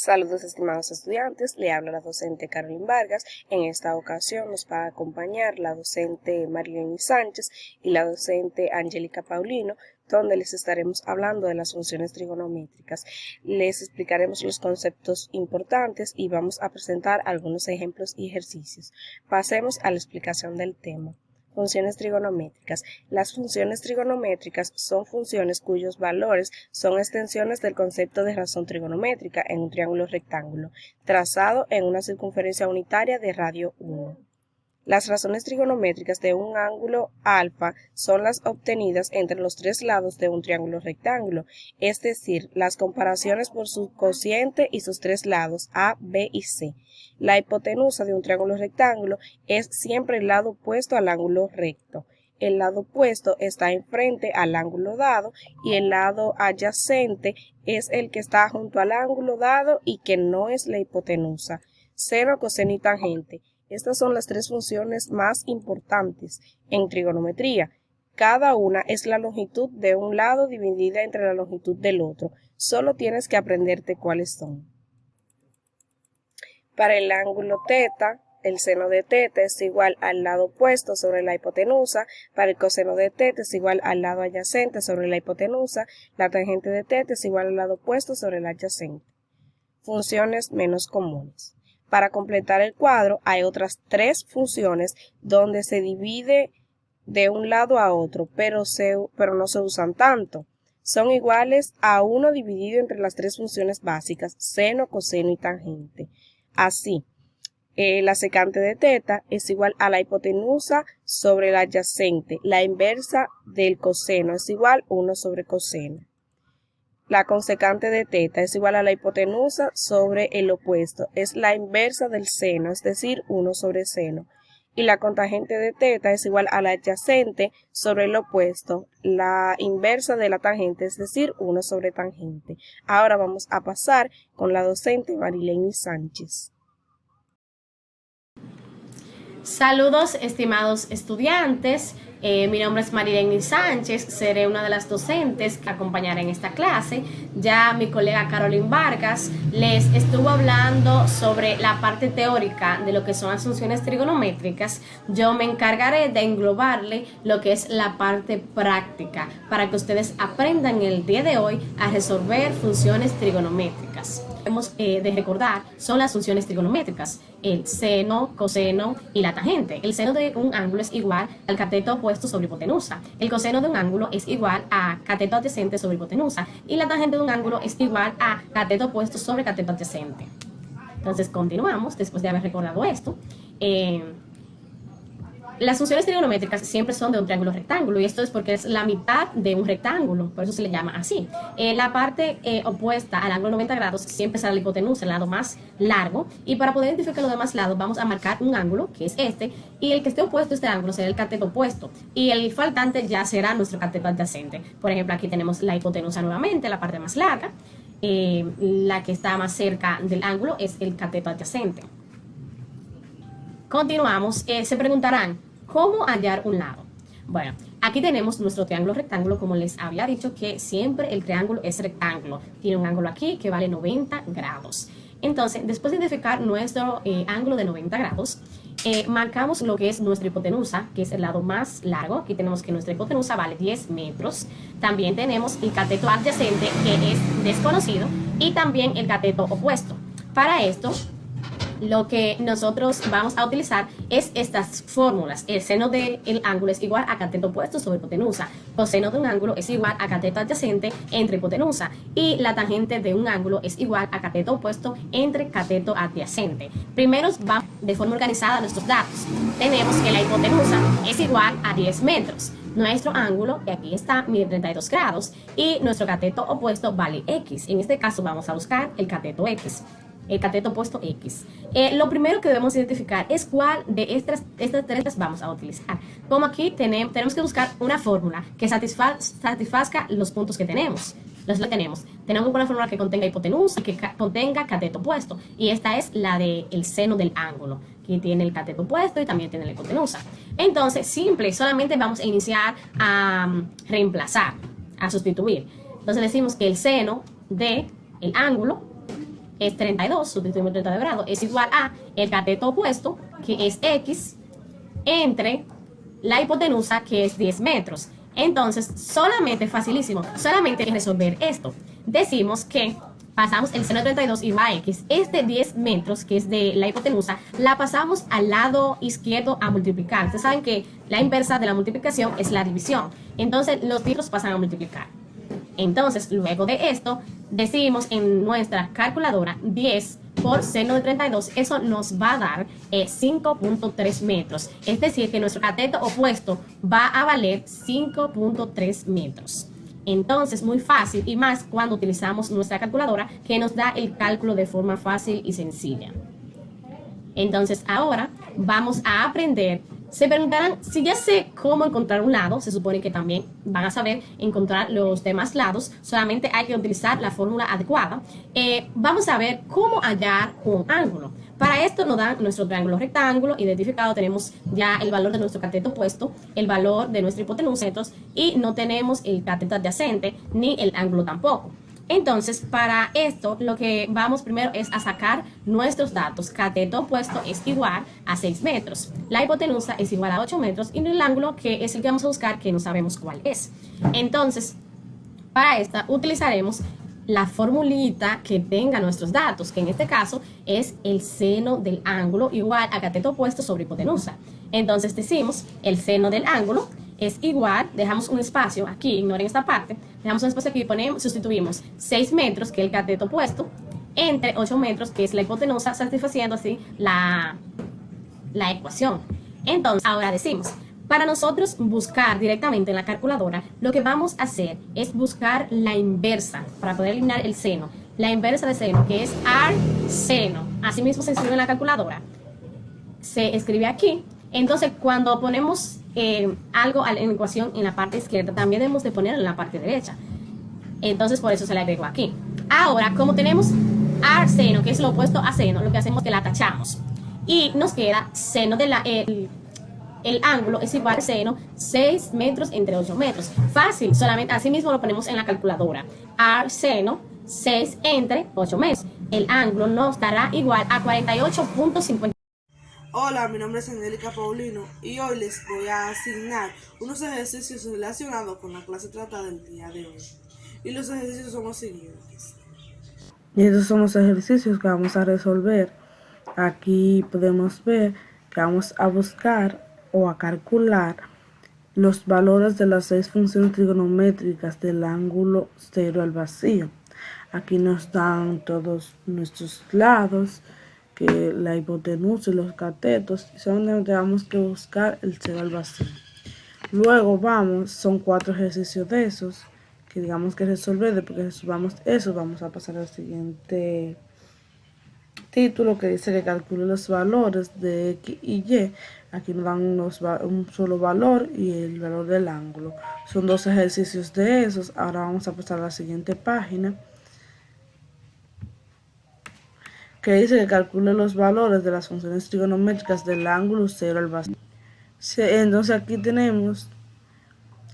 Saludos estimados estudiantes, le habla la docente Carolyn Vargas. En esta ocasión nos va a acompañar la docente Marilyn Sánchez y la docente Angélica Paulino, donde les estaremos hablando de las funciones trigonométricas. Les explicaremos los conceptos importantes y vamos a presentar algunos ejemplos y ejercicios. Pasemos a la explicación del tema. Funciones trigonométricas. Las funciones trigonométricas son funciones cuyos valores son extensiones del concepto de razón trigonométrica en un triángulo rectángulo, trazado en una circunferencia unitaria de radio 1. Las razones trigonométricas de un ángulo alfa son las obtenidas entre los tres lados de un triángulo rectángulo, es decir, las comparaciones por su cociente y sus tres lados A, B y C. La hipotenusa de un triángulo rectángulo es siempre el lado opuesto al ángulo recto. El lado opuesto está enfrente al ángulo dado y el lado adyacente es el que está junto al ángulo dado y que no es la hipotenusa. Seno, coseno y tangente. Estas son las tres funciones más importantes en trigonometría. Cada una es la longitud de un lado dividida entre la longitud del otro. Solo tienes que aprenderte cuáles son. Para el ángulo θ, el seno de θ es igual al lado opuesto sobre la hipotenusa. Para el coseno de θ es igual al lado adyacente sobre la hipotenusa. La tangente de θ es igual al lado opuesto sobre el adyacente. Funciones menos comunes. Para completar el cuadro hay otras tres funciones donde se divide de un lado a otro, pero no se usan tanto. Son iguales a 1 dividido entre las tres funciones básicas, seno, coseno y tangente. Así, la secante de θ es igual a la hipotenusa sobre el adyacente. La inversa del coseno es igual a 1 sobre coseno. La consecante de θ es igual a la hipotenusa sobre el opuesto. Es la inversa del seno, es decir, 1 sobre seno. Y la cotangente de θ es igual a la adyacente sobre el opuesto. La inversa de la tangente, es decir, 1 sobre tangente. Ahora vamos a pasar con la docente Marilyn Sánchez. Saludos estimados estudiantes, mi nombre es Marilyn Sánchez, seré una de las docentes que acompañará en esta clase. Ya mi colega Carolyn Vargas les estuvo hablando sobre la parte teórica de lo que son las funciones trigonométricas. Yo me encargaré de englobarle lo que es la parte práctica para que ustedes aprendan el día de hoy a resolver funciones trigonométricas. Debemos de recordar son las funciones trigonométricas, el seno, coseno y la tangente. El seno de un ángulo es igual al cateto opuesto sobre hipotenusa. El coseno de un ángulo es igual a cateto adyacente sobre hipotenusa. Y la tangente de un ángulo es igual a cateto opuesto sobre cateto adyacente. Entonces continuamos después de haber recordado esto. Las funciones trigonométricas siempre son de un triángulo rectángulo y esto es porque es la mitad de un rectángulo, por eso se le llama así. La parte opuesta al ángulo 90 grados siempre será la hipotenusa, el lado más largo, y para poder identificar los demás lados vamos a marcar un ángulo, que es este, y el que esté opuesto a este ángulo será el cateto opuesto, y el faltante ya será nuestro cateto adyacente. Por ejemplo, aquí tenemos la hipotenusa nuevamente, la parte más larga, la que está más cerca del ángulo es el cateto adyacente. Continuamos, se preguntarán, ¿cómo hallar un lado? Bueno, aquí tenemos nuestro triángulo rectángulo, como les había dicho que siempre el triángulo es rectángulo. Tiene un ángulo aquí que vale 90 grados. Entonces, después de identificar nuestro ángulo de 90 grados, marcamos lo que es nuestra hipotenusa, que es el lado más largo. Aquí tenemos que nuestra hipotenusa vale 10 metros. También tenemos el cateto adyacente, que es desconocido, y también el cateto opuesto. Para esto, lo que nosotros vamos a utilizar es estas fórmulas. El seno del ángulo es igual a cateto opuesto sobre hipotenusa. Coseno de un ángulo es igual a cateto adyacente entre hipotenusa. Y la tangente de un ángulo es igual a cateto opuesto entre cateto adyacente. Primero vamos de forma organizada a nuestros datos. Tenemos que la hipotenusa es igual a 10 metros. Nuestro ángulo, que aquí está, mide 32 grados. Y nuestro cateto opuesto vale X. En este caso vamos a buscar el cateto X. El cateto opuesto X. Lo primero que debemos identificar es cuál de estas tres vamos a utilizar. Como aquí tenemos que buscar una fórmula que satisfazca los puntos que tenemos. Tenemos una fórmula que contenga hipotenusa y que contenga cateto opuesto. Y esta es la del seno del ángulo, que tiene el cateto opuesto y también tiene la hipotenusa. Entonces, solamente vamos a iniciar a reemplazar, a sustituir. Entonces decimos que el seno del ángulo es 32, sustituimos 32 grados, es igual a el cateto opuesto, que es X, entre la hipotenusa, que es 10 metros. Entonces, solamente, facilísimo, solamente hay que resolver esto. Decimos que pasamos el seno de 32 igual a X. Este 10 metros, que es de la hipotenusa, la pasamos al lado izquierdo a multiplicar. Ustedes saben que la inversa de la multiplicación es la división. Entonces, los dígitos pasan a multiplicar. Entonces, luego de esto, decimos en nuestra calculadora 10 por seno de 32, eso nos va a dar 5.3 metros. Es decir, que nuestro cateto opuesto va a valer 5.3 metros. Entonces, muy fácil, y más cuando utilizamos nuestra calculadora, que nos da el cálculo de forma fácil y sencilla. Entonces, ahora vamos a aprender. Se preguntarán, si ya sé cómo encontrar un lado, se supone que también van a saber encontrar los demás lados, solamente hay que utilizar la fórmula adecuada. Vamos a ver cómo hallar un ángulo. Para esto nos dan nuestro triángulo rectángulo identificado, tenemos ya el valor de nuestro cateto opuesto, el valor de nuestra hipotenusa, y no tenemos el cateto adyacente ni el ángulo tampoco. Entonces, para esto, lo que vamos primero es a sacar nuestros datos. Cateto opuesto es igual a 6 metros. La hipotenusa es igual a 8 metros. Y el ángulo, que es el que vamos a buscar, que no sabemos cuál es. Entonces, para esta utilizaremos la formulita que tenga nuestros datos, que en este caso es el seno del ángulo igual a cateto opuesto sobre hipotenusa. Entonces decimos el seno del ángulo es igual, dejamos un espacio aquí, ignoren esta parte, dejamos un espacio aquí y ponemos, sustituimos 6 metros, que es el cateto opuesto, entre 8 metros, que es la hipotenusa, satisfaciendo así la ecuación. Entonces, ahora decimos, para nosotros buscar directamente en la calculadora, lo que vamos a hacer es buscar la inversa, para poder eliminar el seno. La inversa de seno, que es ar seno. Así mismo se escribe en la calculadora. Se escribe aquí. Entonces, cuando ponemos algo en la ecuación en la parte izquierda, también debemos de ponerlo en la parte derecha. Entonces, por eso se le agrego aquí. Ahora, como tenemos ar seno, que es lo opuesto a seno, lo que hacemos es que la tachamos. Y nos queda seno de el ángulo es igual a seno 6 metros entre 8 metros. Fácil, solamente así mismo lo ponemos en la calculadora. Ar seno 6 entre 8 metros. El ángulo nos dará igual a 48.50. Hola, mi nombre es Angélica Paulino y hoy les voy a asignar unos ejercicios relacionados con la clase tratada del día de hoy. Y los ejercicios son los siguientes. Y estos son los ejercicios que vamos a resolver. Aquí podemos ver que vamos a buscar o a calcular los valores de las 6 funciones trigonométricas del ángulo cero al vacío. Aquí nos dan todos nuestros lados, que la hipotenusa y los catetos, y son donde tenemos que buscar el cero al vacío. Luego son 4 ejercicios de esos que digamos que resolver. Después que resolvamos eso, vamos a pasar al siguiente título, que dice que calcule los valores de X y Y. Aquí nos dan un solo valor y el valor del ángulo. Son 2 ejercicios de esos. Ahora vamos a pasar a la siguiente página, que dice que calcule los valores de las funciones trigonométricas del ángulo cero al vacío. Entonces aquí tenemos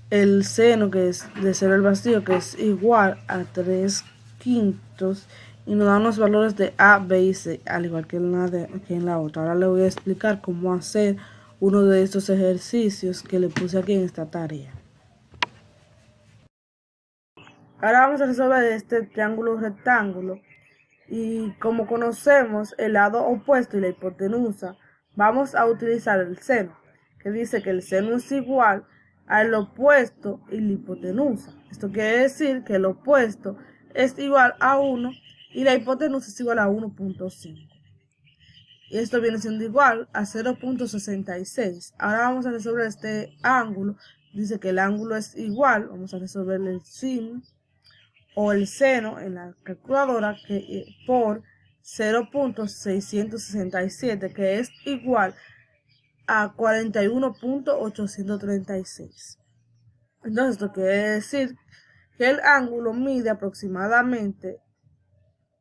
el seno, que es de cero al vacío, que es igual a 3/5, y nos dan los valores de A, B y C, al igual que en la otra. Ahora le voy a explicar cómo hacer uno de estos ejercicios que le puse aquí en esta tarea. Ahora vamos a resolver este triángulo rectángulo. Y como conocemos el lado opuesto y la hipotenusa, vamos a utilizar el seno, que dice que el seno es igual al opuesto y la hipotenusa. Esto quiere decir que el opuesto es igual a 1 y la hipotenusa es igual a 1.5. Y esto viene siendo igual a 0.66. Ahora vamos a resolver este ángulo. Dice que el ángulo es igual, vamos a resolver el sin o el seno en la calculadora por 0.667, que es igual a 41.836. Entonces esto quiere decir que el ángulo mide aproximadamente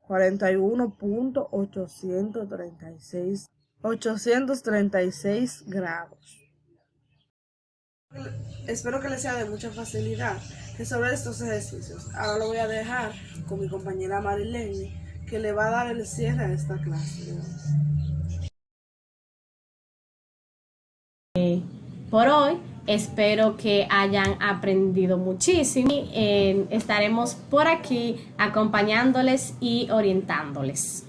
41.836 grados. Espero que les sea de mucha facilidad resolver estos ejercicios. Ahora lo voy a dejar con mi compañera Marilene, que le va a dar el cierre a esta clase. Por hoy, espero que hayan aprendido muchísimo y estaremos por aquí acompañándoles y orientándoles.